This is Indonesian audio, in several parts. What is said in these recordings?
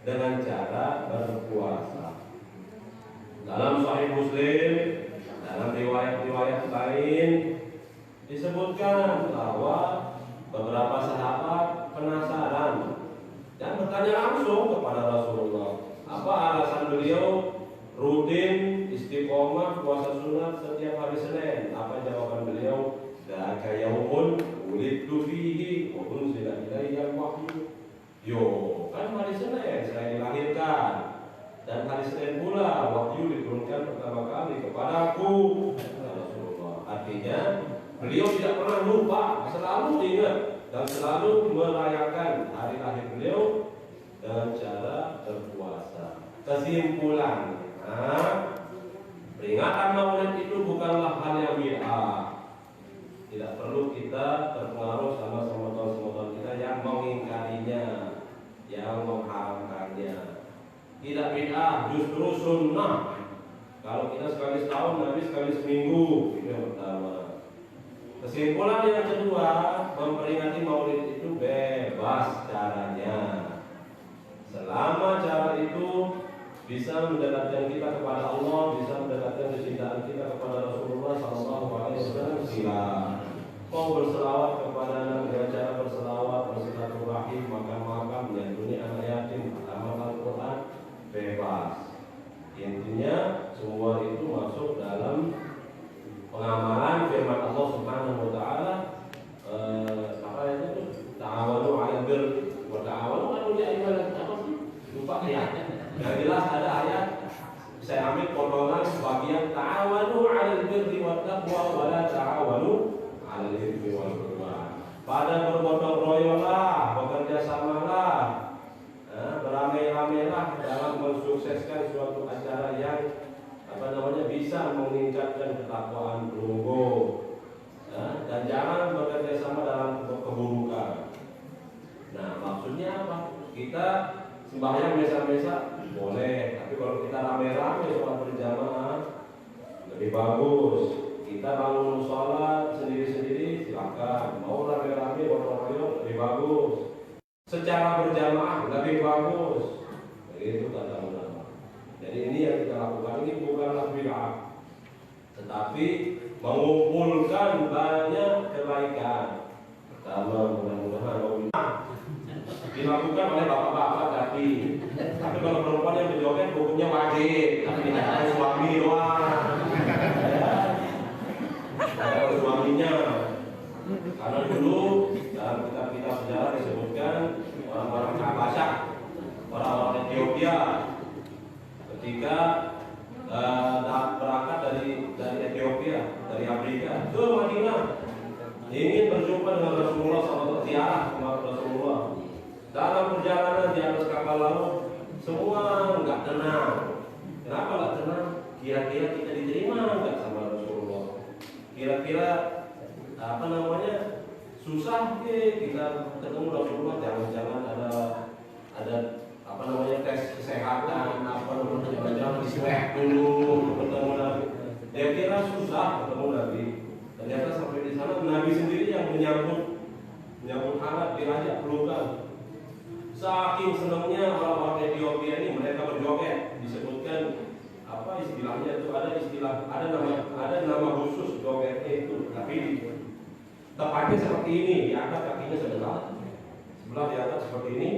dengan cara berpuasa. Dalam Sahih Muslim, dalam riwayat-riwayat lain disebutkan bahwa beberapa sahabat penasaran dan bertanya langsung kepada Rasulullah, apa alasan beliau rutin istiqomah puasa sunat setiap hari Senin? Apa jawaban beliau? Dzaka yaumun wulidtu fihi wa unzila ilayya al-wahyu. Yo, kan hari Senin saya dilahirkan, dan hari Senin pula wahyu diturunkan pertama kali kepadaku. Rasulullah. Artinya beliau tidak pernah lupa, selalu ingat dan selalu merayakan hari lahir beliau dengan cara berpuasa. Kesimpulannya, peringatan Maulid itu bukanlah hal yang bid'ah. Tidak perlu kita terpengaruh sama semeton-semeton kita yang mengingkarinya, yang mengharamkannya. Tidak bid'ah, justru sunnah. Kalau kita sekali setahun, Nabi sekali seminggu. Itu yang pertama. Kesimpulan yang kedua, memperingati Maulid itu bebas caranya, selama cara itu bisa mendekatkan kita kepada Allah, bisa mendekatkan kecintaan kita kepada Rasulullah SAW. Silakan. Mau berselawat kepada Nabi dengan cara berselawat, bersilaturahim, makan-makan, menyantuni anak yatim, amal Al-Quran, bebas. Intinya semua itu masuk dalam pengamalan firman Allah Subhanahu Wa Taala. Apa itu? Ta'awanu 'alal birri wa ta'awanu 'alal ithmi. Apa sih? Lupa ya. Yang jelas ada ayat, saya ambil potongan bagian ta'awanu 'alal birri wat taqwa wa la ta'awanu 'alal itsmi wal 'udwan. Pada bergotong royonglah, bekerja samalah, beramai-ramailah dalam mensukseskan suatu acara yang bisa meningkatkan ketakwaan pelunggu, dan jangan bekerja sama dalam keburukan. Nah, maksudnya apa? Kita sembahyang mesa-mesa boleh, tapi kalau kita rame-rame sholat berjamaah lebih bagus. Kita bangun sholat sendiri-sendiri silakan, mau rame-rame gotong-royong lebih bagus. Secara berjamaah lebih bagus. Begitu kata ulama. Jadi ini yang kita lakukan ini bukanlah bid'ah, tetapi mengumpulkan banyak kebaikan. Pertama, mudah-mudahan dilakukan oleh bapak-bapak tapi kalau perempuan yang berjoget hukumnya wajib, tapi hanya suami doang. Kalau suaminya, karena dulu dalam kitab-kitab sejarah disebutkan orang-orang Habasya, orang-orang Ethiopia, ketika berangkat dari Ethiopia, dari Afrika ke Madinah, ingin berjumpa dengan Rasulullah SAW, ziarah kepada Rasulullah. Dalam perjalanan di atas kapal laut, semua nggak tenang. Kenapa nggak tenang? Kira-kira kita diterima nggak sama Rasulullah? Kira-kira susah kita ketemu Rasulullah, jangan-jangan ada tes kesehatan, jangan diswab dulu ketemu Nabi. Dia kira susah ketemu Nabi. Ternyata sampai di sana Nabi sendiri yang menyambut hangat, dirajak pelukan. Saking senangnya orang-orang Ethiopia ini, mereka berjoget. Disebutkan apa istilahnya itu, ada nama khusus jogetnya itu. Tapi tepatnya seperti ini, diangkat kakinya sebelah diangkat seperti ini,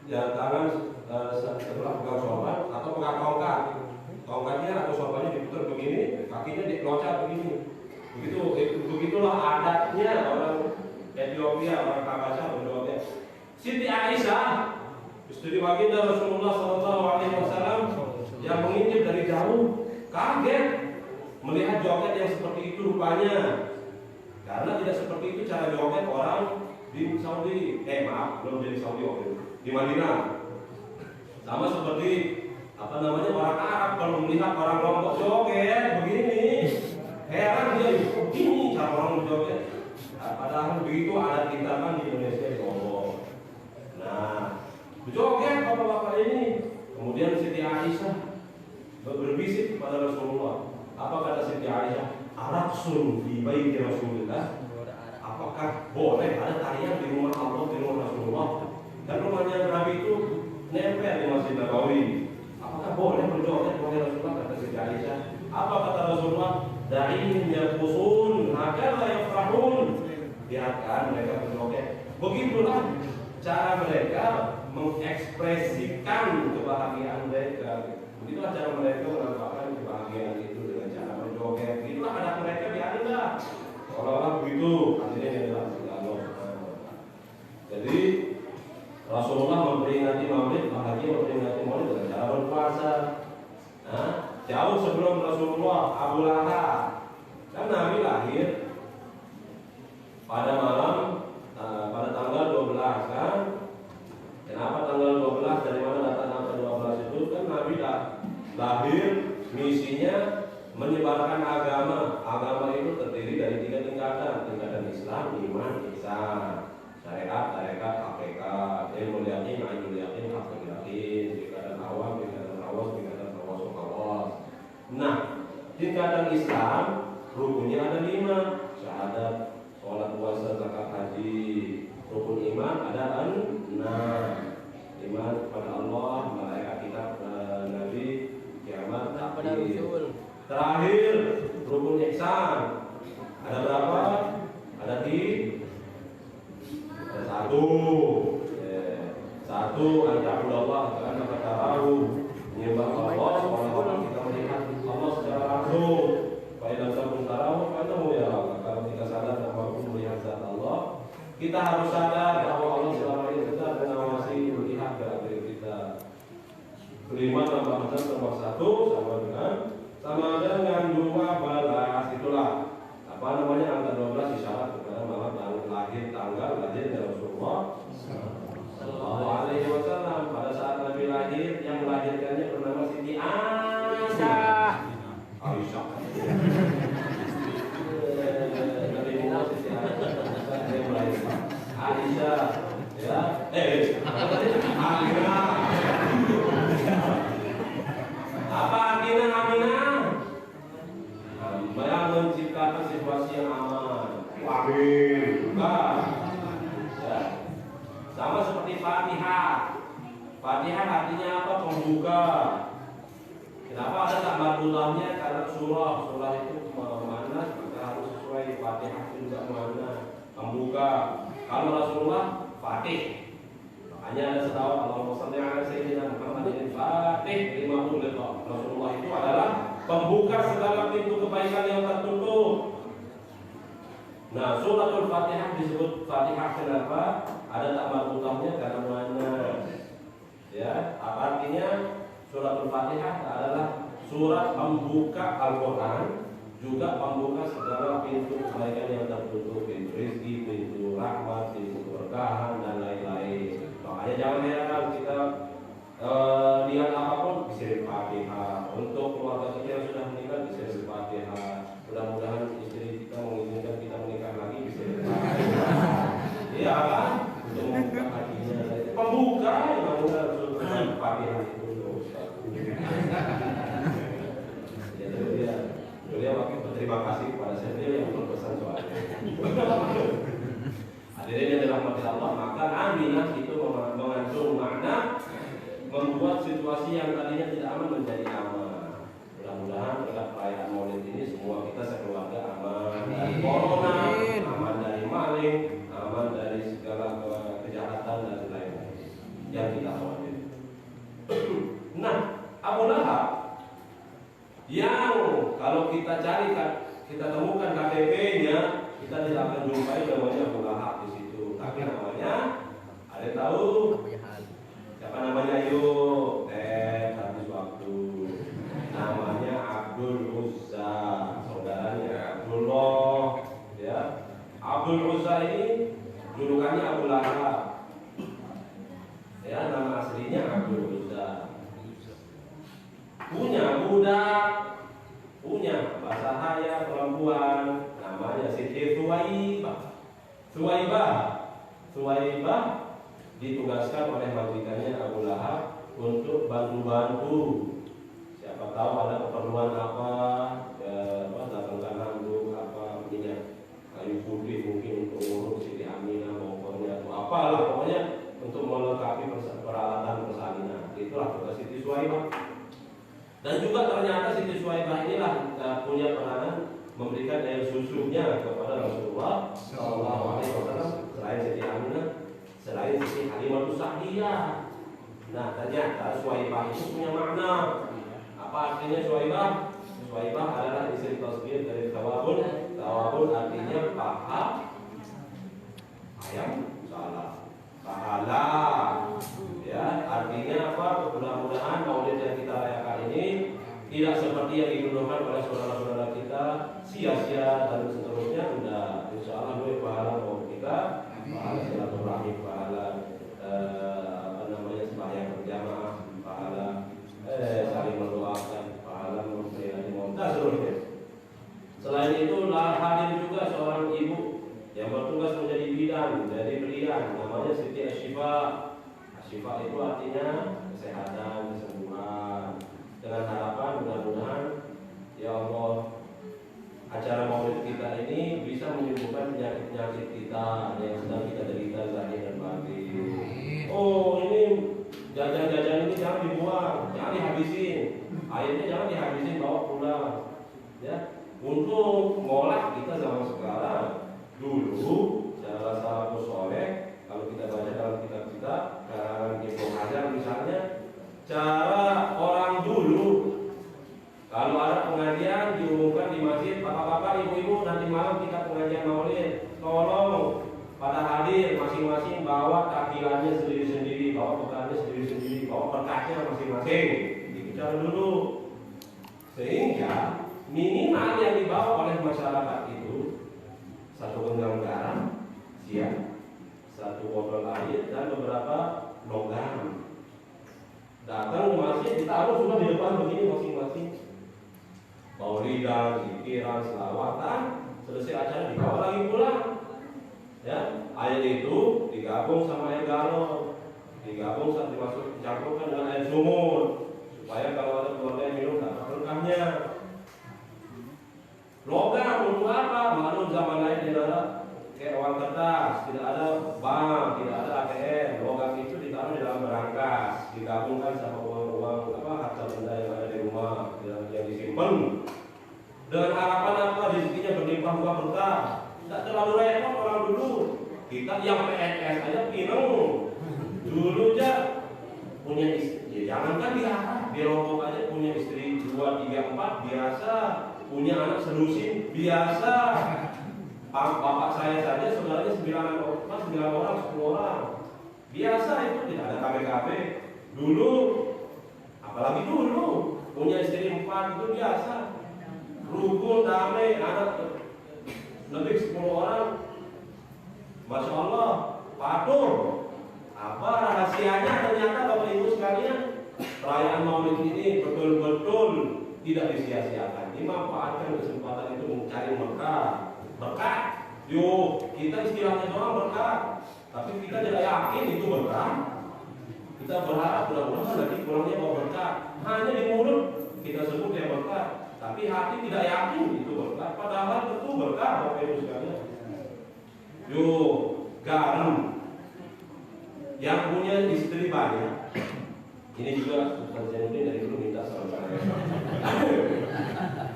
tangan sebelah pegang sorban atau pegang tongkatnya atau sorbannya diputar begini, kakinya diloncat begini. Begitulah adatnya orang Ethiopia, orang Habasya berjoget. Siti Aisyah, istri baginda Rasulullah SAW, yang mengintip dari jauh, kaget melihat joget yang seperti itu rupanya. Karena tidak seperti itu cara joget orang di Saudi, belum jadi Saudi waktu itu, di Madinah. Sama seperti orang Arab kalau melihat orang Lombok joget begini, heran dia, begini cara orang berjoget. Padahal begitu adat kita kan di Indonesia di Lombok. Nah, berjoget bapak-bapak ini. Kemudian Siti Aisyah berbisik kepada Rasulullah. Apa kata Siti Aisyah? Araqsun fi baiti Rasulullah. Dan rumahnya Nabi itu nempel di Masjid Nabawi. Apakah boleh berjoget wahai Rasulullah? Kata Siti Aisyah. Apa kata Rasulullah? Da'ihim yaqbusun hakala yafrahun. Biarkan mereka berjoget. Begitulah cara mereka mengekspresikan kebahagiaan mereka. Begitulah cara mereka menampakkan kebahagiaan itu dengan cara berjoget. Itulah adat mereka, biarinlah. Seolah-olah begitu. Artinya ini adalah Allah. Jadi Rasulullah memperingati Maulid, bahagia memperingati Maulid dengan cara berpuasa. Nah, jauh sebelum Rasulullah, Abu Lahab kan Nabi lahir pada malam pada tanggal 12 kan. Kenapa tanggal 12? Dari mana datang angka 12 itu? Kan Nabi lahir, misinya menyebarkan agama. Agama itu terdiri dari 3 tingkatan. Tingkatan Islam, iman, ihsan. Syariat, tarekat, hakikat. Ilmu yakin, ainul yakin, hakul yakin. Tingkatan awam, tingkatan awas, tingkatan tawasul awas. Nah, tingkatan Islam rukunnya ada 5. Syahadat, sholat, puasa, zakat, haji. Rukun iman ada 6. Iman kepada Allah, malaikat, kitab, nabi, kiamat, akhir. Terakhir rukun ihsan. Ada berapa? Ada 1. Anta'budallah karena kata tahu menyembah Allah seolah-olah kita melihat Allah secara langsung. Fa'idam sabun tarahu fa'adamu ya Allah. Kalau kita sadar dan mampu melihat zat Allah, kita harus sadar bahwa Allah selama ini sedang mengawasi melihat gerak-gerik kita. 5 tambah 6 tambah 1 sama dengan 12. Itulah apa namanya angka 12 isyarat kepada malam lahir tanggal lahirnya Rasulullah Sallallahu Alaihi Wasallam. Pada saat Nabi lahir, yang melahirkannya bernama Siti Aisyah. Aisyah. Aisyah, ya. Apa artinya Aminah? Yang menciptakan situasi yang aman. Amin. Ya. Sama seperti Fatihah. Fatihah artinya apa? Pembuka. Kenapa ada tambah-tambahnya? Karena surah itu mana kita harus sesuai. Fatihah itu juga mana? Pembuka. Kalau Rasulullah Fatih. Makanya ada setahun Allahumma shalli ala sayyidina Muhammadin Fatih 50 liqa. Rasulullah itu adalah pembuka segala pintu kebaikan yang tertutup. Nah, suratul Fatihah disebut Fatihah kenapa? Ada tambah utangnya karena mana? Ya, apa artinya? Suratul Fatihah adalah surat pembuka Al-Quran, juga pembuka segala pintu kebaikan yang tertutup, pintu rezeki, pintu rahmat, pintu keberkahan dan lain-lain. Makanya jangan heran kita lihat apapun bisa Fatihah. Untuk keluarga kita yang sudah menikah bisa Fatihah. Mudah-mudahan istri kita mengizinkan kita menikah lagi bisa Fatihah. Iya kan? Untuk membuka hatinya. Pembuka yang benar Fatihah itu. Ya dia wakil berterima kasih kepada saya yang berpesan soalnya. Hadirin yang dirahmati Allah, maka Aminah itu mengandung makna membuat situasi yang tadinya tidak aman menjadi aman. Mudah-mudahan dengan perayaan Maulid ini semua kita sekeluarga aman dari corona, aman dari maling, aman dari segala kejahatan dan lain-lain yang kita khawatir. Nah, Abu Lahab yang kalau kita cari, kita temukan KTP-nya, kita tidak akan jumpai namanya Abu Lahab di situ. Tapi namanya, ada yang tahu? Siapa namanya? Yuk, habis waktu. Namanya Abdul Uzza, saudaranya Abdullah. Ya, Abdul Uzza ini julukannya Abu Lahab. Ya, nama aslinya Abdul Uzza. Punya budak, punya bahasa perempuan, namanya Siti Thuwaibah. Thuwaibah ditugaskan oleh majikannya Abu Lahab untuk bantu-bantu. Siapa tahu ada keperluan apa, datangkan handuk apa minyak kayu putih mungkin untuk ngurus Siti Aminah pokoknya atau apalah pokoknya untuk melengkapi peralatan persalinan. Itulah tugas Siti Suwaibah. Dan juga ternyata Siti Suwaibah inilah punya peranan memberikan air susunya kepada Rasulullah Shallallahu Alaihi Wasallam, selain Siti Aminah, selain Siti Halimatus Sa'diyah. Nah, ternyata Suwaibah itu punya makna. Apa artinya Suwaibah? Suwaibah adalah isim tasghir dari tawabun. Tawabun artinya paha ayam salah pahala. Ya, artinya apa? Mudah-mudahan maulid yang kita rayakan ini tidak seperti yang dituduhkan oleh saudara-saudara kita, sia-sia dan seterusnya. Sudah, insya Allah duit pahala maulid kita, pahala silaturahmi, pahala sembahyang berjamaah, pahala saling mendoakan, pahala memperingati maulid dan seterusnya. Selain itu, hadir juga seorang ibu yang bertugas menjadi bidan, jadi belian, namanya Siti Asyifa. Asyifa itu artinya kesehatan, kesembuhan. Dengan harapan mudah-mudahan ya Allah, acara maulid kita ini bisa menyembuhkan penyakit-penyakit kita yang sedang kita derita zahir dan batin. Oh, ini jajan-jajan ini jangan dibuang, jangan dihabisin. Airnya jangan dihabisin, bawa pulang. Ya, untuk ngolah kita zaman sekarang. Dulu cara salafus soleh, kalau kita baca dalam kitab kita, karangan Ibnu Hajar misalnya, cara orang dulu kalau ada pengajian diumumkan di masjid, bapak-bapak, ibu-ibu, nanti malam kita pengajian maulid, tolong pada hadir masing-masing bawa takilannya sendiri-sendiri, bawa bekalnya sendiri-sendiri, bawa berkahnya masing-masing. Itu cara dulu. Sehingga minimal yang dibawa oleh masyarakat itu satu genggam garam, siap, satu botol air dan beberapa logam. Datang ke masjid, ditaruh sudah di depan begini masing-masing. Maulidan, zikiran, selawatan, selesai acara dibawa lagi pulang. Ya, air itu digabung sama air galon, digabung saat dicampurkan dengan air sumur, supaya kalau ada keluarga yang minum dapat berkahnya. Logam untuk apa? Maklum zaman lain tidak ada kayak uang kertas, tidak ada bank, tidak ada ATM. Logam itu ditaruh di dalam berangkas, digabungkan sama uang-uang harta benda yang ada di rumah yang disimpan. Dengan harapan apa? Rezekinya berlimpah berkah. Tidak terlalu repot orang dulu. Kita yang PNS aja pireng. Dulu aja punya istri, jangankan di Lombok aja punya istri 2, 3, 4 biasa. Punya anak selusin biasa. Bapak saya saja saudaranya 9 orang, 10 orang. Biasa itu, tidak ada KBKB. Dulu, apalagi dulu, punya istri 4 itu biasa. Rukun, damai, anak lebih 10 orang. Masya Allah, patuh. Apa rahasianya? Ternyata Bapak Ibu sekalian, perayaan Maulid ini betul-betul tidak disia-siakan. Dimanfaatkan kesempatan itu mencari berkah. Yuk, kita istilahnya doang berkah, tapi kita tidak yakin itu berkah. Kita berharap mudah-mudahan nanti pulangnya bawa berkah. Hanya di mulut kita sebut yang berkah, tapi hati tidak yakin itu berkah. Padahal itu berkah, Bapak Ibu sekalian. Yuk, garam yang punya istri banyak. Ini juga Ustaz Zainuddin dari dulu minta saran saya.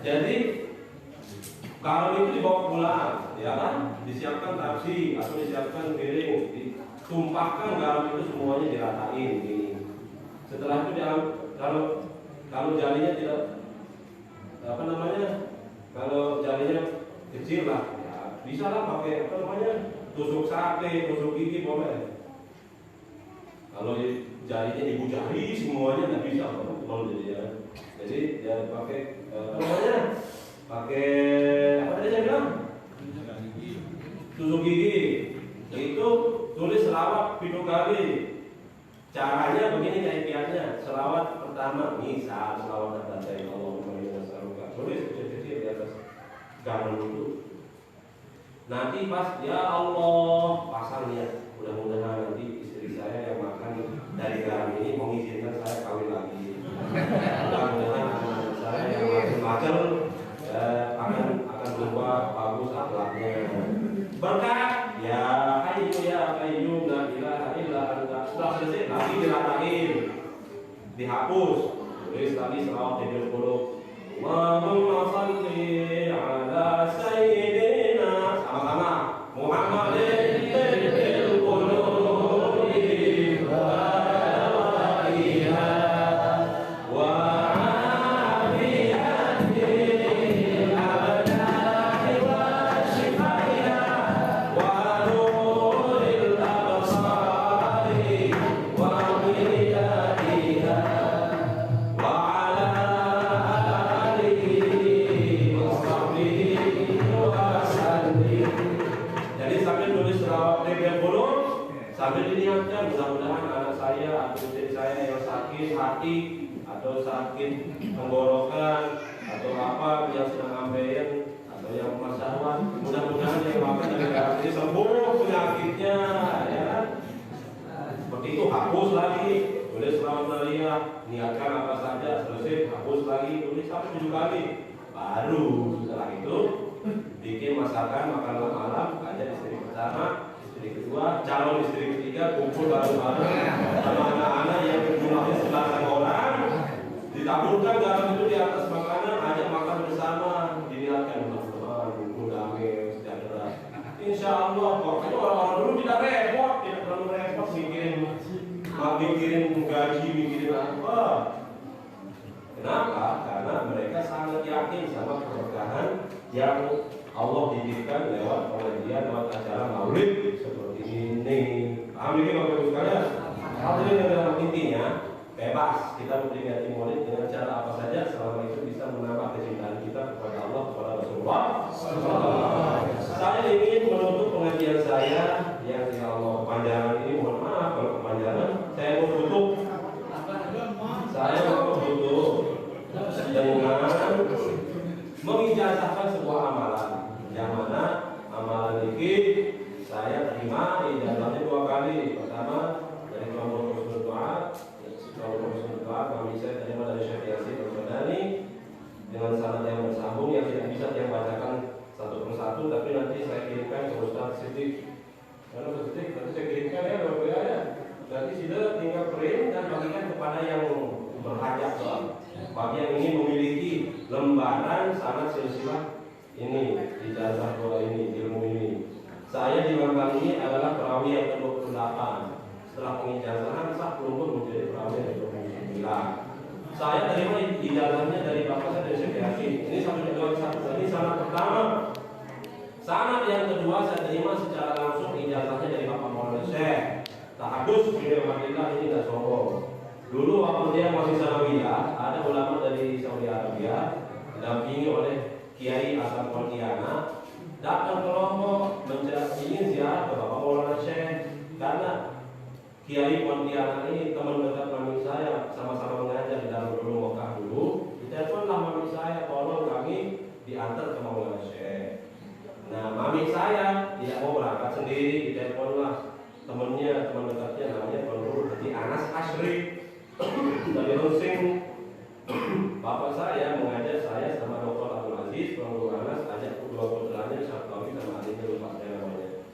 Jadi kalau itu dibawa pulang, ya kan, disiapkan taksi atau disiapkan piring, ditumpahkan garam itu semuanya diratain gini. Setelah itu kalau jalinya tidak kalau jalinya kecil lah, ya bisa lah pakai tusuk sate, tusuk gigi boleh. Kalau jarinya ibu jari semuanya nggak bisa kalau jadi ya pakai pakai apa tadi saya bilang tusuk gigi. Itu tulis selawat 7 kali. Caranya begini kaifiatnya. Selawat pertama misal selawat atas Allahumma inni nas'aluka, tulis kecil-kecil di atas garam itu. Nanti pas ya Allah pasang niat, mudah-mudahan nanti istri saya yang makan dari garam ini mengizinkan saya kawin lagi. Mudah-mudahan anak saya yang macam akan berubah bagus akhlaknya. Berkah ya hayyu la ilaha illa anta Setelah selesai lagi diratakin, dihapus, tulis lagi selawat 70. Allahumma shalli ala sayyidina, sama-sama Muhammadin fil qulubi wa awaiha wa afiyatil abdani wa shifaiha wa nuril absari wa hidayatiha wa ala alihi wa sahbihi wa sallim. Jadi sambil nulis selawat 30 sambil diniatkan, mudah-mudahan anak saya atau istri saya yang sakit hati atau sakit tenggorokan atau apa yang sedang ambeien atau yang masalah, mudah-mudahan yang makan dari darah ini sembuh penyakitnya, ya kan? Seperti itu, hapus lagi, tulis selawat Maria, niatkan apa saja, selesai, hapus lagi, tulis sampai 7 kali. Baru setelah itu bikin masakan makan malam, ajak istri pertama, istri kedua, calon istri ketiga, kumpul bareng-bareng sama anak-anak yang jumlahnya 11 orang, ditaburkan garam itu di atas makanan, ajak makan bersama, diniatkan teman-teman, kumpul damai, sejahtera. Insya Allah, pokoknya orang-orang dulu tidak repot, tidak terlalu repot mikirin gaji, mikirin apa. Kenapa? Karena mereka sangat yakin sama keberkahan yang Allah titipkan lewat pengajian, lewat acara maulid seperti ini. Paham ini Bapak Ibu sekalian? Hadirin yang dalam intinya bebas kita memperingati maulid dengan cara apa saja selama itu bisa menambah kecintaan kita kepada Allah, kepada Rasulullah. Saya ingin menutup pengajian saya yang ya Allah kepanjangan ini, mohon maaf kalau kepanjangan. Saya mau tutup dengan mengijazahkan sebuah amalan, yang mana amalan ini saya terima ijazahnya 2 kali. Pertama dari kelompok Husnul Doa, kami saya terima dari Syekh Yasin Al-Badani dengan sanad yang bersambung yang tidak bisa saya bacakan satu persatu, tapi nanti saya kirimkan ke Ustaz Siddiq. Karena Ustaz Siddiq nanti saya kirimkan ya Bapak ya. Nanti sudah tinggal print dan bagikan kepada yang berhajat, bagi yang ingin memiliki lembaran sanad silsilah ini, ijazah doa ini, ilmu ini. Saya di lembar ini adalah perawi yang ke-28. Setelah pengijazahan sah keluar menjadi perawi yang ke-29. Saya terima ijazahnya dari bapak saya, dari Syekh Yasin. Ini sampai satu. Ini sanad pertama. Sanad yang kedua saya terima secara langsung ijazahnya dari Bapak Maulana Syekh Tahadus bin Abdillah, ini nggak sombong. Dulu waktu dia masih sanawiyah, ada ulama dari Saudi Arabia didampingi oleh Kiai Hasan Pontianak datang ke Lombok ingin ziarah ke Bapak Maulana Syekh, karena Kiai Pontianak ini teman dekat mami saya, sama-sama mengajar di dalam dulu Mekah dulu. Diteleponlah mami saya, tolong kami diantar ke Maulana Syekh. Nah, mami saya tidak mau berangkat sendiri, diteleponlah teman dekatnya namanya Penduduk Haji Anas Asri dari Rusing. Bapak saya mengajar saya sama Dr. Abdul Aziz, Penduduk Anas, ajak kedua putranya Syafqawi sama adiknya, lupa saya namanya.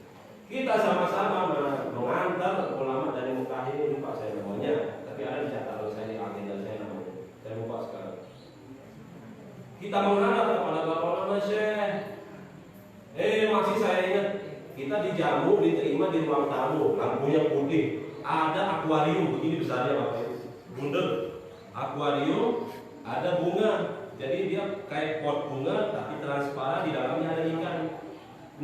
Kita sama-sama mengantar ulama dari Mekah ini, lupa saya namanya, tapi ada di catatan saya, di agenda saya namanya, saya lupa sekarang. Kita menghadap kepada Bapak Maulana Syekh. Masih saya ingat, kita dijamu, diterima di ruang tamu, lampunya putih, ada akuarium begini besarnya Bapak, bundel, akuarium, ada bunga, jadi dia kayak pot bunga tapi transparan, di dalamnya ada ikan.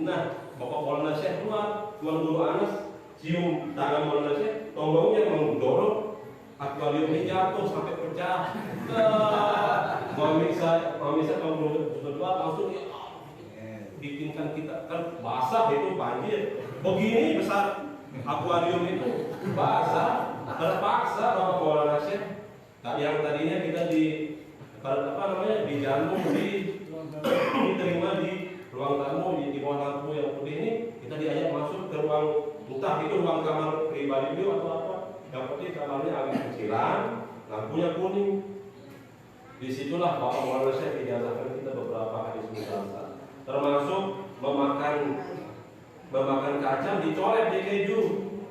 Nah, Bapak Maulana Syekh keluar, Tuan Guru Anas cium tangan Maulana Syekh, tonggongnya mendorong akuarium ini jatuh sampai pecah. Mami saya kalau berdua langsung bikinkan kita, kan basah itu banjir, begini besar akuarium itu basah, terpaksa Bapak Maulana Syekh yang tadinya kita dijamu, diterima di ruang tamu di bawah lampu yang putih ini, kita diajak masuk ke ruang, entah itu ruang kamar pribadi beliau atau apa, yang penting kamarnya agak kecilan, lampunya kuning. Disitulah Bapak Maulana Syekh ijazahkan kita beberapa hadis musalsal, termasuk memakan kacang dicoret di keju.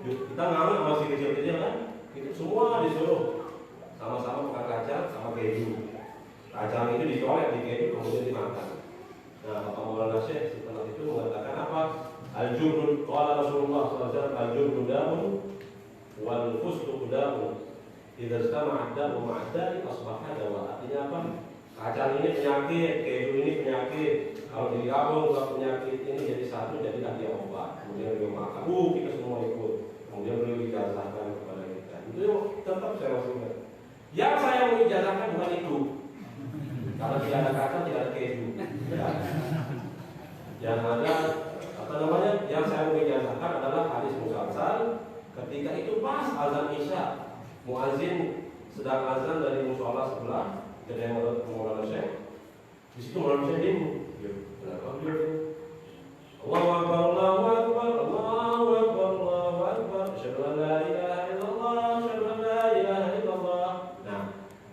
Kita ngamuk masih kecil-kecil kan, itu semua disuruh sama-sama makan kacang sama keju. Kacang itu dicolek di keju kemudian dimakan. Nah, Bapak Maulana Syekh setelah itu mengatakan apa? Al-jurru, qala Rasulullah SAW, al-jurru damun wal fustuq damun. Idza istama'a ad-damu ma'ad-dari asbaha dawa. Artinya apa? Kacang ini penyakit, keju ini penyakit. Kalau digabung ke penyakit ini jadi satu, jadilah dia obat. Kemudian beliau makan, kita semua ikut. Kemudian beliau ijazahkan kepada kita. Itu tetap saya masih ingat. Yang saya mau ijazahkan bukan itu. Kalau tidak ada kacang, tidak ada keju. Ya. Yang ada apa namanya? Yang saya mau ijazahkan adalah hadis musalsal. Ketika itu pas azan Isya, muazin sedang azan dari musola sebelah, kedai Maulana Syekh. Di situ Maulana Syekh demo. Allahu Akbar, Allahu Akbar, Allahu Akbar, Allahu Akbar. Asyhadu an la ilaha illallah, asyhadu an la ilaha illallah. Nah,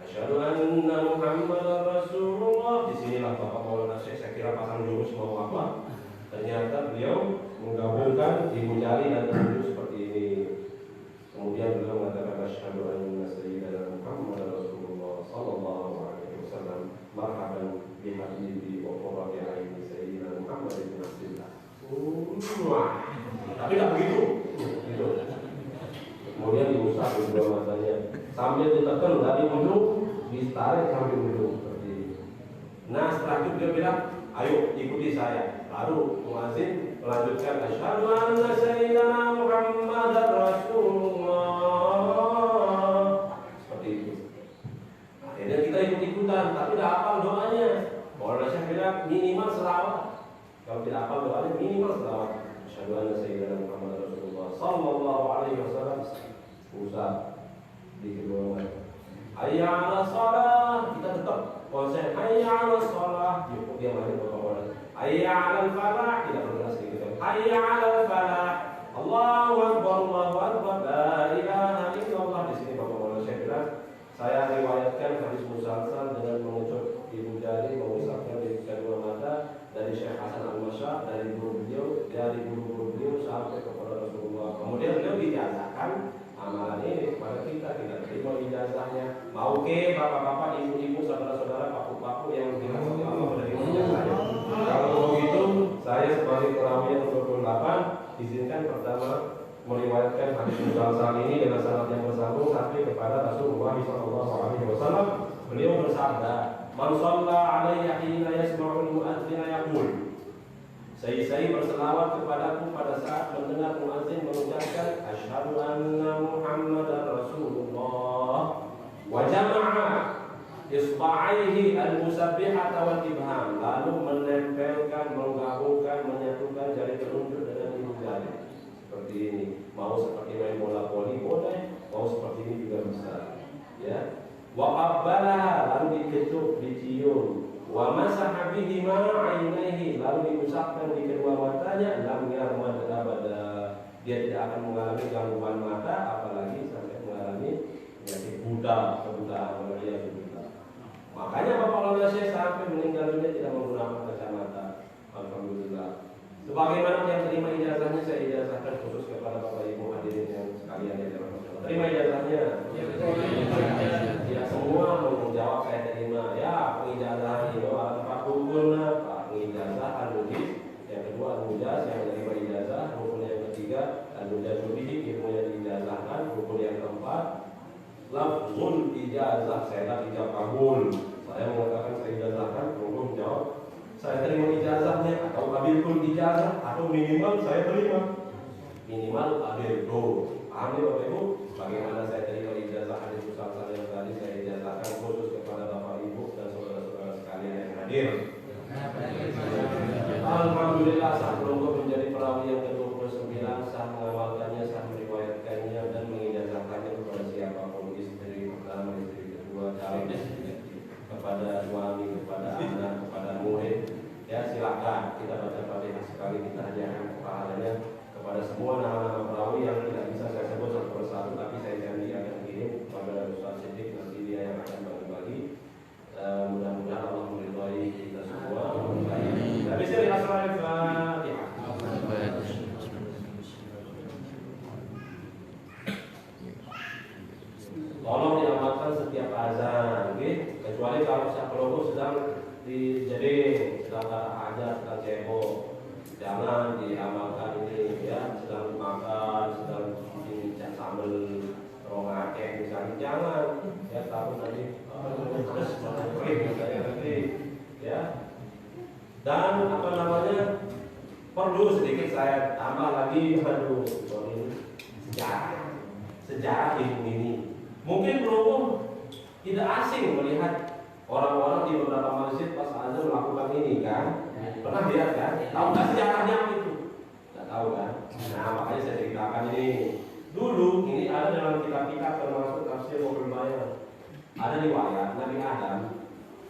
asyhadu anna Muhammadar Rasulullah. Disinilah Bapak Maulana Syekh saya kira pasang jurus mau apa. Ternyata beliau menggabungkan Ibu Jali dan Ibu seperti ini. Kemudian beliau mengatakan asyhadu anna sayyidana Muhammadar Rasulullah sallallahu alaihi wasallam. Marhaban bi habibi wa qurrati aini sayyidina Muhammad bin Abdullah. Tapi tidak begitu. Gitu. Kemudian diusap kedua matanya sambil ditekan dari ujung ditarik sampai ujung seperti ini. Nah setelah itu dia bilang, ayo ikuti saya. Lalu muazin melanjutkan asyhadu anna sayyidina Muhammadar Rasulullah. Seperti itu. Akhirnya kita ikut-ikutan, tapi tidak hafal doanya. Maulana Syekh bilang minimal selawat. Kalau tidak hafal doanya minimal selawat. Asyhadu anna sayyidina Muhammadar Rasulullah sallallahu alaihi wasallam. Usah di kedua mata. Hayya 'alas shalah, kita tetap konsep hayya 'alas shalah. Dia maju ke bawah. Hayya 'alal falah, tidak bergerak sedikit. Hayya 'alal falah. Allahu Akbar, Allahu Akbar, la ilaha illallah. Di sini Bapak Maulana Syekh bilang, saya riwayatkan hadis musalsal dengan mengucap Ibu Jari mengucapkan di kedua mata dari Syekh Hasan Al-Masya, dari guru beliau, dari guru-guru beliau sampai kepada Rasulullah. Kemudian beliau ijazahkan amalan ini kepada kita terima ijazahnya. Mau ke bapak-bapak, ibu-ibu, saudara-saudara, papu-papu yang dirahmati Allah menerima ijazahnya. Kalau begitu, saya sebagai perawi yang 28 izinkan pertama meriwayatkan hadis musalsal ini dengan sanad yang bersambung sampai kepada Rasulullah SAW. Beliau bersabda, "Man shalla 'alayya hina yasma'ul mu'adzin yaqul." Saya berselawat kepadaku pada saat mendengar muadzin mengucapkan asyhadu anna Muhammadar Rasulullah wa jama'a isba'aihi al-musabbihata wal ibham, lalu menempelkan, menggabungkan, menyatukan jari telunjuk dengan ibu jari. Seperti ini. Mau seperti main bola voli boleh, mau seperti ini juga bisa. Ya. Wa qabbalaha, lalu dikecup, dicium. Wa masaha bihi ma 'ainaihi, lalu diusapkan di kedua matanya. Lam yarmad abada, dia tidak akan mengalami gangguan mata, apalagi sampai mengalami penyakit buta, kebutaan. Makanya Bapak Maulana Syekh sampai meninggal dunia tidak menggunakan kacamata. Alhamdulillah. Sebagaimana yang terima ijazahnya, saya ijazahkan khusus kepada Bapak Ibu hadirin yang sekalian yang dirahmati Allah. Terima ijazahnya. Tidak semua menjawab saya terima. Ya, pengijazahan itu ada tempat rukun apa? Pengijazah al-mujaz. Yang kedua al-mujaz yang menerima ijazah. Rukun yang ketiga al-mujaz bihi, ilmunya diijazahkan. Rukun yang keempat lafzul ijazah, saya ijazah kabul. Saya mengatakan saya ijazahkan, rukun menjawab saya terima ijazahnya, atau qabilul ijazah, atau minimal saya terima. Minimal qabiltu. Paham ya Bapak Ibu? Bagaimana saya terima ijazah hadis musalsal yang tadi saya ijazahkan khusus kepada Bapak Ibu dan saudara-saudara sekalian yang hadir. Alhamdulillah sah beruntung menjadi perawi yang ke-29, sah mengamalkannya, sah meriwayatkannya dan mengijazahkannya kepada siapapun, istri pertama, istri kedua, calon istri, kepada suami, kepada anak, kepada murid. Ya silakan kita baca Fatihah sekali, kita hadiahkan pahalanya kepada semua nama-nama perawi yang tidak bisa saya sebut satu persatu, tapi saya janji akan kirim kepada Ustaz Siddiq, nanti dia yang akan bagi-bagi. Mudah-mudahan Allah meridhai kita semua. Tapi saya Fatihah. sedang ada hajat, sedang cebok, jangan diamalkan ini ya, sedang makan, sedang bikin sambal rongake misalnya, jangan ya, takut nanti nanti ya. Dan apa namanya, perlu sedikit saya tambah lagi, aduh, sejarah ilmu ini. Mungkin belum tidak asing melihat orang-orang di beberapa masjid pas azan melakukan ini kan. Pernah lihat kan? Tahu nggak sejarahnya itu? Nggak tahu kan? Nah, makanya saya ceritakan ini. Dulu ini ada dalam kitab-kitab termasuk tafsir Ibnu Bayan. Ada riwayat Nabi Adam.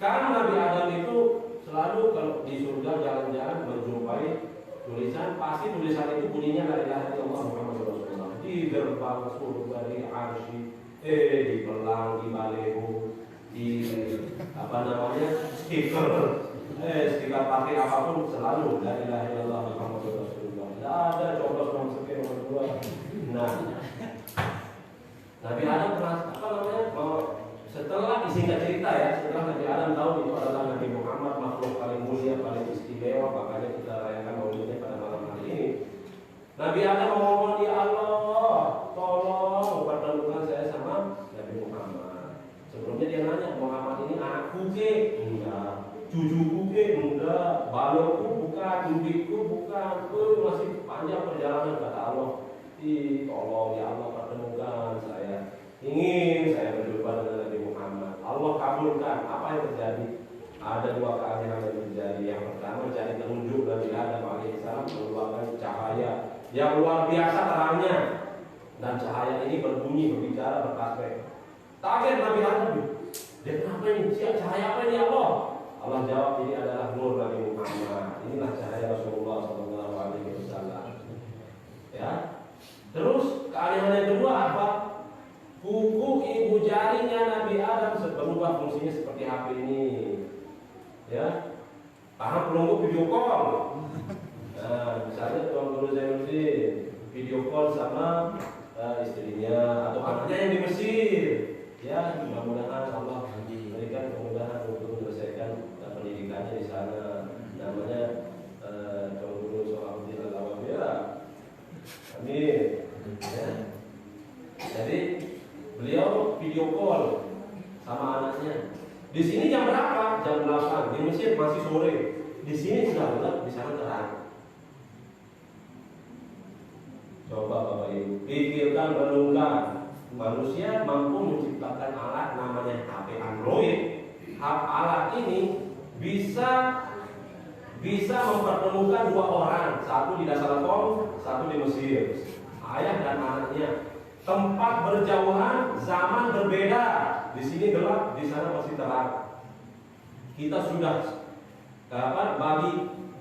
Karena Nabi Adam itu selalu kalau di surga jalan-jalan menjumpai tulisan, pasti tulisan itu bunyinya la ilaha illallah Muhammadur Rasulullah. Di gerbang surga, di arsy, di pelang, di baleho, di apa namanya, stiker pakai apapun selalu la ilaha illallah Muhammadur Rasulullah. Tidak ada coblos nomor sekian nomor dua. Nah, Nabi Adam pernah apa namanya, setelah disingkat cerita ya, setelah Nabi Adam tahu itu adalah Nabi Muhammad, makhluk paling mulia, paling istimewa, makanya kita rayakan maulidnya pada malam hari ini. Nabi Adam ngomong, ya Allah, tolong pertemukan saya sama Nabi Muhammad. Sebelumnya dia nanya, Muhammad ini anakku ke? Enggak. Cucuku ke? Enggak. Balokku bukan, bibiku bukan. Masih panjang perjalanan, kata Allah. Tolong ya Allah, pertemukan saya. Ingin saya berjumpa dengan Nabi Muhammad. Allah kabulkan. Apa yang terjadi? Ada dua keanehan yang terjadi. Yang pertama, jadi telunjuk Nabi Adam alaihissalam mengeluarkan cahaya yang luar biasa terangnya, dan cahaya ini berbunyi, berbicara, bertasbih. Kaget Nabi Adam. Dia kenapa ini? Cahaya apa ini Allah? Allah jawab, ini adalah nur Nabi Muhammad. Inilah cahaya Rasulullah SAW. Ya. Terus keanehan yang kedua apa? Kuku ibu jarinya Nabi Adam berubah fungsinya seperti HP ini. Ya, paham pelunggu video call. Nah, misalnya Tuan Guru Zainuddin video call sama istrinya atau anaknya yang di Mesir. Ya, mudah-mudahan Allah berikan kemudahan untuk menyelesaikan pendidikannya di sana. Namanya Tuan Guru Salahuddin Al-Awamira. Amin. Ya. Jadi beliau video call sama anaknya. Di sini jam berapa? Jam 8. Di Mesir masih sore. Di sini sudah gelap, di sana terang. Coba Bapak Ibu pikirkan, renungkan. Manusia mampu menciptakan alat namanya HP Android. Alat ini bisa mempertemukan dua orang, satu di dasar laut, satu di Mesir. Ayah dan anaknya. Tempat berjauhan, zaman berbeda. Di sini gelap, di sana masih terang. Kita sudah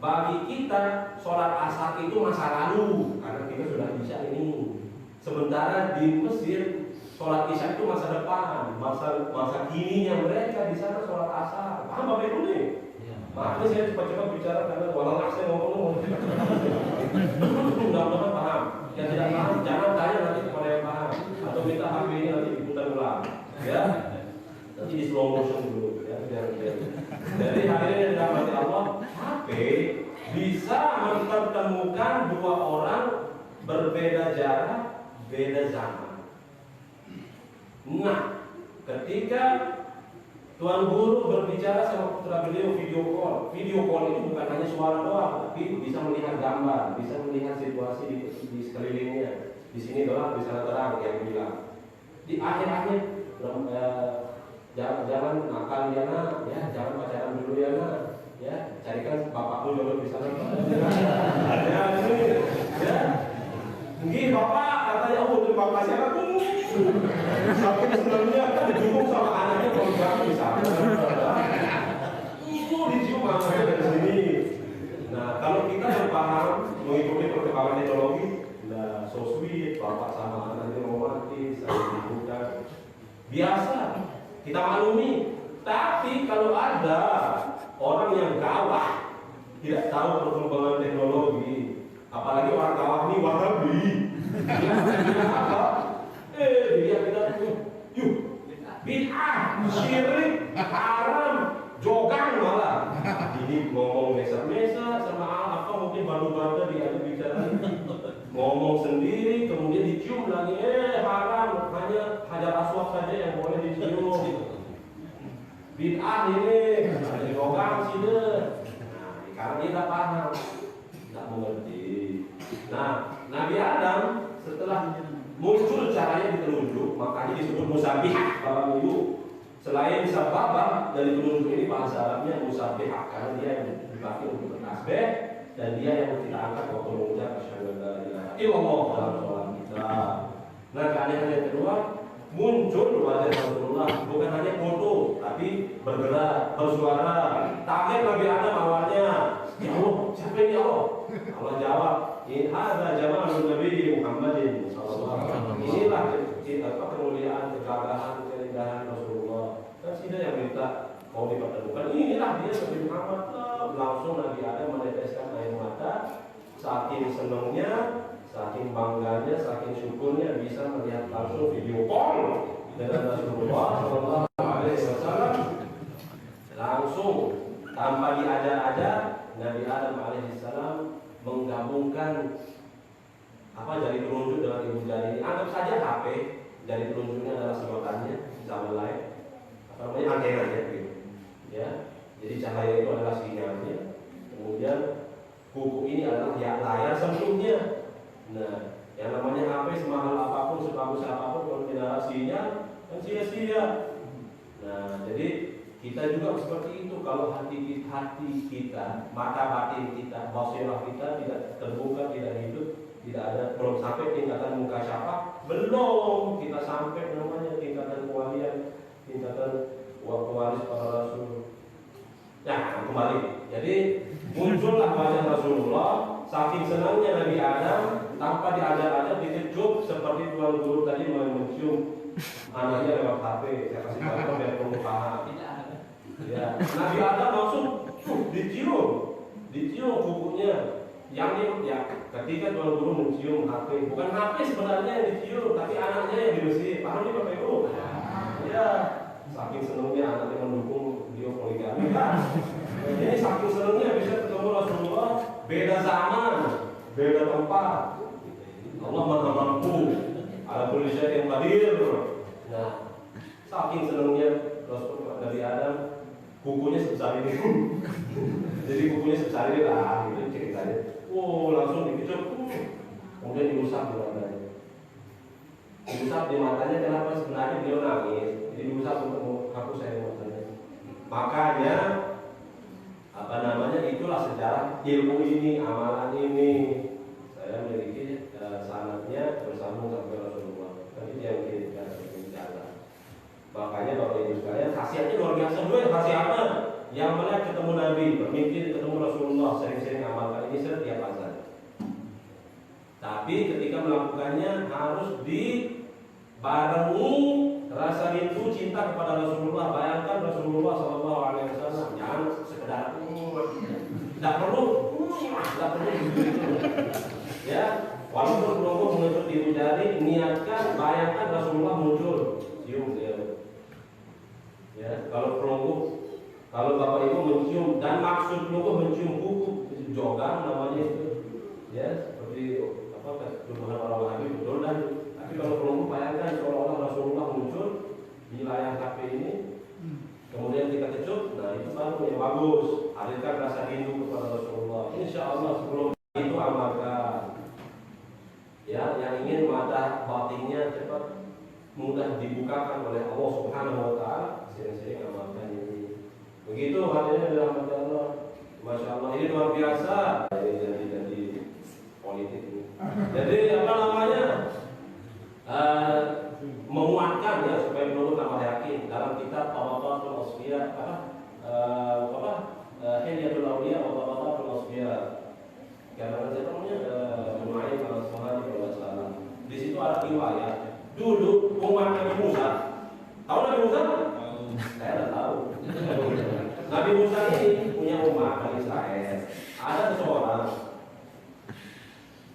bagi kita sholat asar itu masa lalu, karena kita sudah bisa ini. Sementara di Mesir sholat isya itu masa depan, masa kininya mereka di sana sholat asar. Paham Bapak Ibu nih? Makanya saya cepat-cepat bicara karena walau saya ngomong. Mudah-mudahan paham. Yang tidak paham jangan tanya nanti kepada yang paham, atau minta HP ini nanti diputar ulang, ya. Nanti di slow motion dulu, ya. Jadi hadirin yang dirahmati Allah, HP bisa mempertemukan dua orang berbeda jarak, beda zaman. Nah, ketika Tuan Guru berbicara sama putra beliau video call itu bukan hanya suara doang, tapi bisa melihat gambar, bisa melihat situasi di sekelilingnya. Di sini gelap, di sana terang, yang bilang. Di akhir-akhir jangan makan ya nak, ya jangan pacaran dulu ya nak, ya carikan bapakmu dulu di sana. Ya ini, ya. Mungkin bapak katanya terima kasih aku. Sampai sebenarnya didukung sama anaknya program di sana. Itu dicium anaknya dari sini. Nah, kalau kita yang paham mengikuti perkembangan teknologi, nah so sweet, bapak sama anaknya romantis, saling dibuka, biasa kita maklumi. Tapi kalau ada orang yang gawah, tidak tahu perkembangan teknologi, apalagi orang gawah ini Wahabi, dia apa? Dia kita yuk bid'ah, syirik, haram, jogang malah. Ini ngomong ngomong sendiri, kemudian dicium lagi, haram, hanya hajar aswad saja yang boleh dicium. Bid'ah ini, ada dirogang sini. Nah, karena dia tidak paham, tidak mengerti. Nah, Nabi Adam setelah muncul cahaya di telunjuk, makanya disebut musabih, kalau dulu. Selain sababah dari telunjuk ini bahasa Arabnya musabih, karena dia yang dipakai untuk bertasbih dan dia yang kita angkat waktu mengucap asyhadu an la ilaha illallah dalam sholat kita. Nah, keanehan yang kedua, muncul wajah Rasulullah bukan hanya foto, tapi bergerak, bersuara. Kaget Nabi Adam awalnya, ya Allah, siapa ini Allah? Allah jawab, in hadza jamalun Nabi Muhammadin sallallahu alaihi wasallam. Inilah kemuliaan, kegagahan, keindahan Rasulullah. Dan tidak yang minta mau dipertemukan. Inilah dia Nabi Muhammad. Langsung Nabi Adam meneteskan air mata, saking senangnya, saking bangganya, saking syukurnya bisa melihat langsung video call dengan Rasulullah sallallahu alaihi wasallam. Langsung tanpa diajak-ajak, Nabi Adam alaihissalam menggabungkan jari telunjuk dengan ibu jari ini. Anggap saja HP, jari telunjuknya adalah sedotannya, zaman lain, antenanya gitu. Ya, jadi cahaya itu adalah sinyalnya. Kemudian kuku ini adalah layar sentuhnya. Nah, yang namanya HP semahal apapun, sebagus apapun, kalau tidak ada sinyal, kan sia-sia. Nah, jadi kita juga seperti itu. Kalau hati kita, mata batin kita, basirah kita tidak terbuka, tidak hidup, tidak ada, belum sampai tingkatan muka syafa, belum kita sampai namanya tingkatan kewalian, tingkatan waris para rasul. Nah, kembali. Jadi muncullah wajah Rasulullah. Saking senangnya Nabi Adam, tanpa diajak-ajak dikejut seperti tuan guru tadi mencium anaknya lewat HP. Saya kasih contoh biar kamu paham. Ya, Nabi Adam langsung dicium kukunya. Yang ini ya, ketika tuan guru mencium HP, bukan HP sebenarnya yang dicium, tapi anaknya yang dibersih. Paham nih Bapak Ibu? Ya, saking senangnya anaknya mendukung dia poligami. Ini saking senangnya bisa ketemu Rasulullah, beda zaman, beda tempat. Allah Maha Mampu, ala kulli syai'in qadir. Nah, saking senangnya Rasulullah Nabi Adam, kukunya sebesar ini. Jadi kukunya sebesar ini lah, gitu ceritanya. Langsung dikecup, kemudian diusap di matanya. Diusap di matanya, kenapa? Sebenarnya beliau nangis. Jadi diusap untuk menghapus air matanya. Makanya itulah sejarah ilmu ini, amalan ini. Saya memiliki sanadnya bersambung sampai Rasulullah. Tapi yang kita bicara. Makanya Bapak Ibu sekalian, khasiatnya luar biasa. Khasiatnya yang mana ketemu Nabi, bermimpi ketemu Rasulullah, sering-sering amalkan ini setiap azan. Tapi ketika melakukannya harus dibarengi rasa rindu cinta kepada Rasulullah. Bayangkan Rasulullah Sallallahu Alaihi Wasallam, jangan sekedar tidak perlu ya, walaupun kelompok menutup ibu jari, niatkan, bayangkan Rasulullah muncul, cium dia. Ya, kalau Bapak Ibu mencium, dan maksud kelompok mencium kuku, jogang namanya itu, ya, seperti tuduhan orang Wahabi betul dan. Tapi kalau kelompok bayangkan seolah-olah Rasulullah muncul di layar HP ini, kemudian kita kecup, nah itu baru yang bagus. Hadirkan rasa rindu kepada Rasulullah. Insya Allah sebelum itu amalkan. Ya, yang ingin mata batinnya cepat mudah dibukakan oleh Allah Subhanahu Wa Taala, sering-sering amalkan ini. Begitu hadirin dirahmati Allah. Masya Allah, ini luar biasa. Jadi politik ini. Jadi apa namanya? Menguatkan ya supaya menurut nama yakin dalam kitab Tabaqatul Asfiya Hilyatul Awliya wa Tabaqatul Asfiya karena saya namanya Nu'aim al-Asfahani kalau salah. Di situ ada riwayat dulu umat Nabi Musa. Tahu Nabi Musa? Saya tidak tahu. Nabi Musa ini punya umat Bani Israel. Ada seseorang.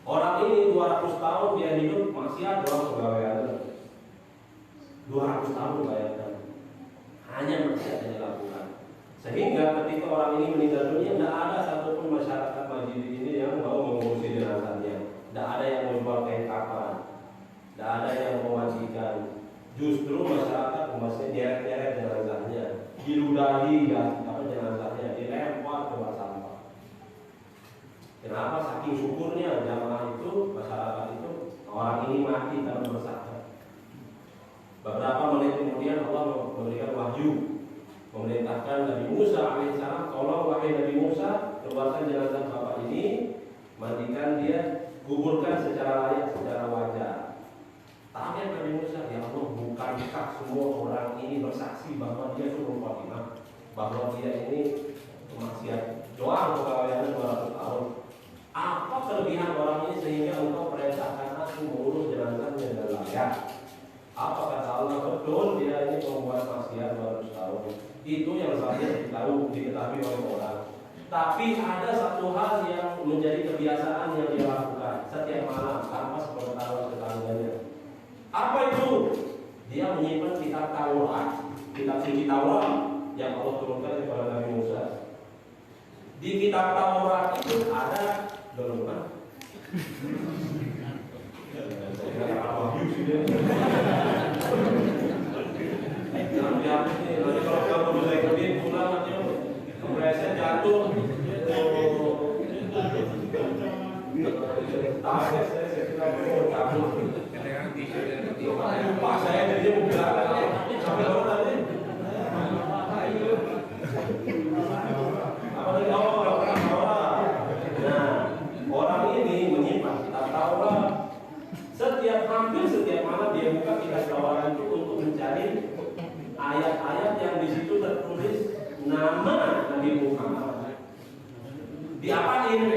Orang ini 200 tahun dia hidup masih ada orang pegawai. 200 tahun bayangkan. Hanya maksiat yang dilakukan. Sehingga ketika orang ini meninggal dunia, tidak ada satupun masyarakat Majid ini yang mau mengurusi jenazahnya. tidak ada yang menjual kain kafan, tidak ada yang memandikan. Justru masyarakat masih nyeret-nyeret jenazahnya, diludahi jenazahnya, dilempar ke bak sampah. Kenapa? Saking syukurnya jamaah itu, masyarakat itu, orang ini mati dalam bersahadat. Beberapa menit kemudian Allah memberikan wahyu, memerintahkan Nabi Musa alaihissalam, tolong wahai Nabi Musa, keluarkan jenazah bapak ini, mandikan dia, kuburkan secara layak, secara wajar. Tanya Nabi Musa, ya Allah, bukankah semua orang ini bersaksi bahwa dia suruh Fatimah, bahwa dia ini maksiat doang kekayaan 200 tahun. Apa kelebihan orang ini sehingga engkau perintahkan aku mengurus jenazahnya dengan layak? Apa kata Allah? Betul, dia ini membuat maksiat 200 tahun. Itu yang saya diketahui oleh orang. Tapi ada satu hal yang menjadi kebiasaan yang dia lakukan setiap malam tanpa sepengetahuan tetangganya. Apa itu? Dia menyimpan kitab Taurat, kitab suci Taurat yang Allah turunkan kepada Nabi Musa. Di kitab Taurat itu ada dorongan. Nanti kalau kamu bisa ikutin pulang nanti kompresnya jatuh. Tasnya saya kira mau jatuh. Lupa saya jadi mau bilang sampai kalau tadi. Apa tadi? Taurat. Nah, orang ini menyimpan kitab Taurat. Hampir setiap malam dia buka kitab Taurat itu untuk mencari ayat-ayat yang di situ tertulis nama Nabi Muhammad. Diapain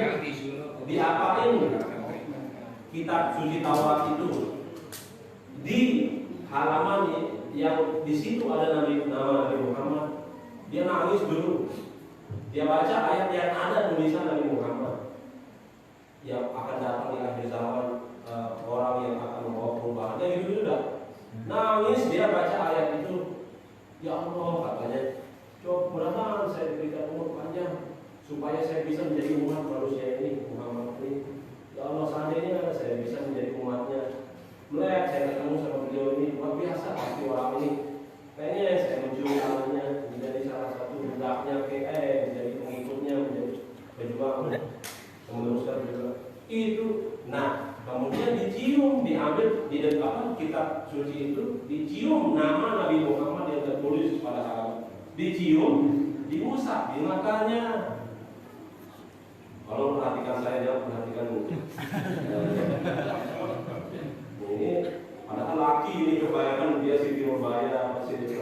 kitab suci Taurat itu? Di halaman yang di situ ada nama Nabi Muhammad. Dia nangis dulu. Dia baca ayat yang ada tulisan Nabi Muhammad yang akan datang di akhir zaman, orang yang akan membawa perubahan. Kayak gitu sudah. Nangis dia baca ayat itu. Ya Allah, katanya, coba mudah-mudahan saya diberikan umur panjang supaya saya bisa menjadi umat manusia ini, Muhammad ini. Ya Allah, seandainya saya bisa menjadi umatnya. Melihat saya ketemu sama beliau ini, luar biasa pasti orang ini. Kayaknya saya mencium tangannya, menjadi salah satu budaknya, menjadi pengikutnya, menjadi pejuang, meneruskan juga. Itu, nah, kemudian dicium, diambil di depan kitab suci itu, dicium nama Nabi Muhammad yang tertulis pada halaman. Dicium, diusap di matanya. Kalau perhatikan saya, jangan perhatikan ini. Padahal laki ini kebanyakan dia Siti Nurbaya, Siti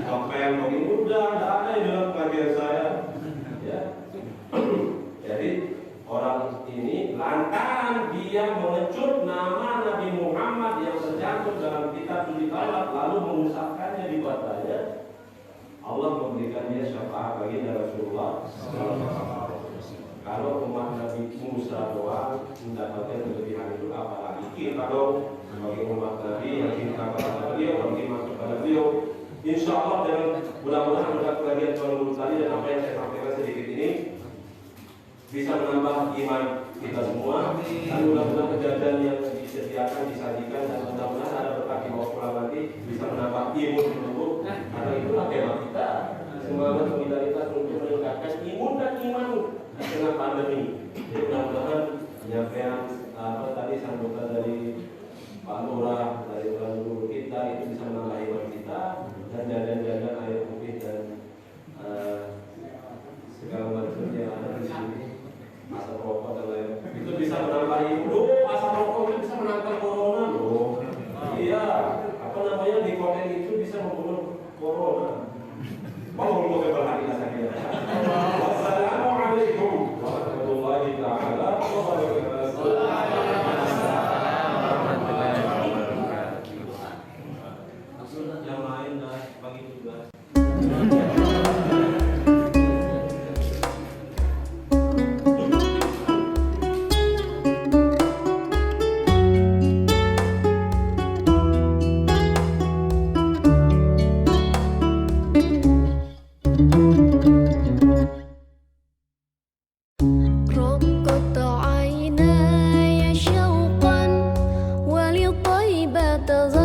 Nopel, begini udah ada di dalam kajian saya. Ya. Jadi orang ini lantaran dia mengecut nama Nabi Muhammad yang tercantum dalam kitab suci Taurat lalu mengusapkannya di badannya, Allah memberikan dia syafaat bagi Rasulullah. Kalau umat Nabi Musa doang mendapatkan kelebihan itu, apalagi kita dong sebagai umat Nabi yang cinta kepada beliau, yang masuk pada beliau. Insya Allah dengan mudah-mudahan berkat kajian Tuhan tadi dan apa yang saya sampaikan sedikit ini bisa menambah iman kita semua, dan mudah-mudahan kejadian yang disediakan, disajikan, dan mudah-mudahan ada berkat di bawah pulang nanti bisa menambah imun tubuh. Karena itulah tema kita, semangat solidaritas untuk meningkatkan imun dan iman di tengah pandemi. Jadi mudah-mudahan penyampaian tadi sambutan dari Pak Lurah, dari orang guru kita itu bisa menambah iman kita, dan jajan-jajan air putih dan segala macam yang ada di sini, asap rokok dan lain itu bisa menambah imun. Asap rokok itu bisa menangkal corona loh. Iya, apa namanya, nikotin itu bisa membunuh corona. Mau untuk keberhatian saya. Wassalamualaikum warahmatullahi taala wabarakatuh. Yang lain bagi tugas. battles